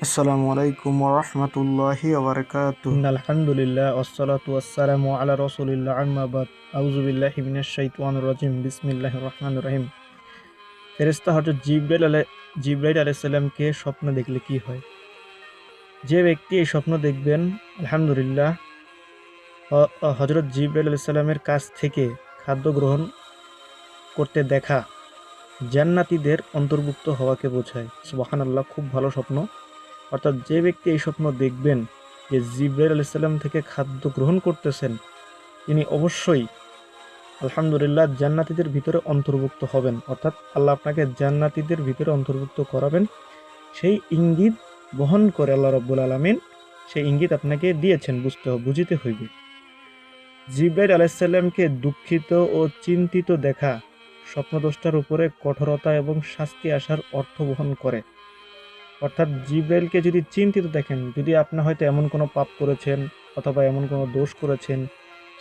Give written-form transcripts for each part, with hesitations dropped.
আসসালামু আলাইকুম ওরহমতুল্লাহি ওবরকাতুহ। আলহামদুলিল্লাহ ওয়াসসালাতু ওয়াসসালামু আলা রাসূলিল্লাহ আম্মা বাদ আউযু বিল্লাহি মিনাশ শাইতানির রাজিম বিসমিল্লাহির রহমানির রহিম। ফেরেশতা হযরত জিবরাইল আলাইহিস সালামকে স্বপ্ন দেখলে কি হয়? যে ব্যক্তি এই স্বপ্ন দেখবেন, আলহামদুলিল্লাহ, হযরত জিবরাইল আলাইহিস সালামের কাছ থেকে খাদ্য গ্রহণ করতে দেখা জান্নাতীদের অন্তর্ভুক্ত হওয়াকে বোঝায়। সুবহানাল্লাহ, খুব ভালো স্বপ্ন। অর্থাৎ যে ব্যক্তি এই স্বপ্ন দেখবেন যে জিবরাইল আলাইহিস সালাম থেকে খাদ্য গ্রহণ করতেছেন, তিনি অবশ্যই আলহামদুলিল্লাহ জান্নাতীদের ভিতরে অন্তর্ভুক্ত হবেন। অর্থাৎ আল্লাহ আপনাকে জান্নাতীদের ভিতরে অন্তর্ভুক্ত করাবেন, সেই ইঙ্গিত বহন করে আল্লাহ রাব্বুল আলামিন সেই ইঙ্গিত আপনাকে দিয়েছেন, বুঝিতে হইবে। জিবরাইল আলাইহিস সালামকে দুঃখিত ও চিন্তিত দেখা স্বপ্নদ্রষ্টার উপরে কঠোরতা এবং শাস্তি আসার অর্থ বহন করে। অর্থাৎ জিবরাইলকে যদি চিন্তিত দেখেন, যদি আপনি হয়তো এমন কোনো পাপ করেছেন অথবা এমন কোনো দোষ করেছেন,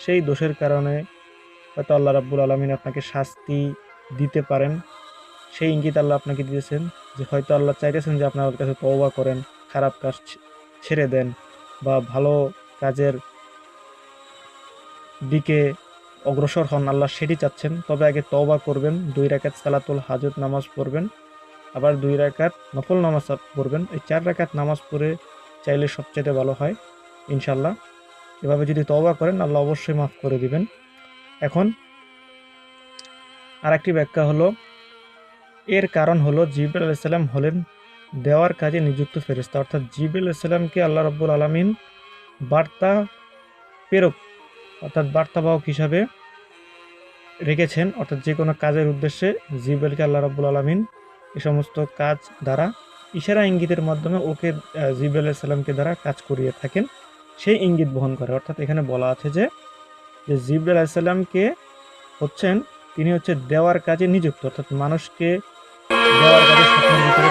সেই দোষের কারণে হয়তো আল্লাহ রাব্বুল আলামিন আপনাকে শাস্তি দিতে পারেন, সেই ইঙ্গিত আল্লাহ আপনাকে দিয়েছেন। যে হয়তো আল্লাহ চাইতেছেন যে আপনার কাছে তওবা করেন, খারাপ কাজ ছেড়ে দেন বা ভালো কাজের দিকে অগ্রসর হন, আল্লাহ সেটি চাচ্ছেন। তবে আগে তওবা করবেন, 2 রাকাত সালাতুল হাজত নামাজ পড়বেন, আবার 2 রাকাত নফল নামাজ পড়বেন। এই 4 রাকাত নামাজ পড়ে চাইলে সবচেয়ে ভালো হয় ইনশাল্লাহ। এভাবে যদি তওবা করেন, আল্লাহ অবশ্যই মাফ করে দিবেন। এখন আরেকটি ব্যাখ্যা হলো, এর কারণ হলো জিবরাইল আলাইহিস সালাম হলেন দেওয়ার কাজে নিযুক্ত ফেরেশতা। অর্থাৎ জিবরাইল আলাইহিস সালামকে আল্লাহ রাব্বুল আলামিন বার্তা প্রেরক অর্থাৎ বার্তাবাহক হিসাবে রেখেছেন। অর্থাৎ যে কোনো কাজের উদ্দেশ্যে জিবরাইলকে আল্লাহ রাব্বুল আলামিন এই সমস্ত কাজ দ্বারা ইশারা ইঙ্গিতের মাধ্যমে ওকে জিবরাইল আলাইহিস সালামকে দ্বারা কাজ করিয়ে থাকেন, সেই ইঙ্গিত বহন করে। অর্থাৎ এখানে বলা আছে যে জিবরাইল আলাইহিস সালামকে তিনি হচ্ছে দেওয়ার কাজে নিযুক্ত, অর্থাৎ মানুষকে দেওয়ার কাজে স্বপ্নের ভিতরে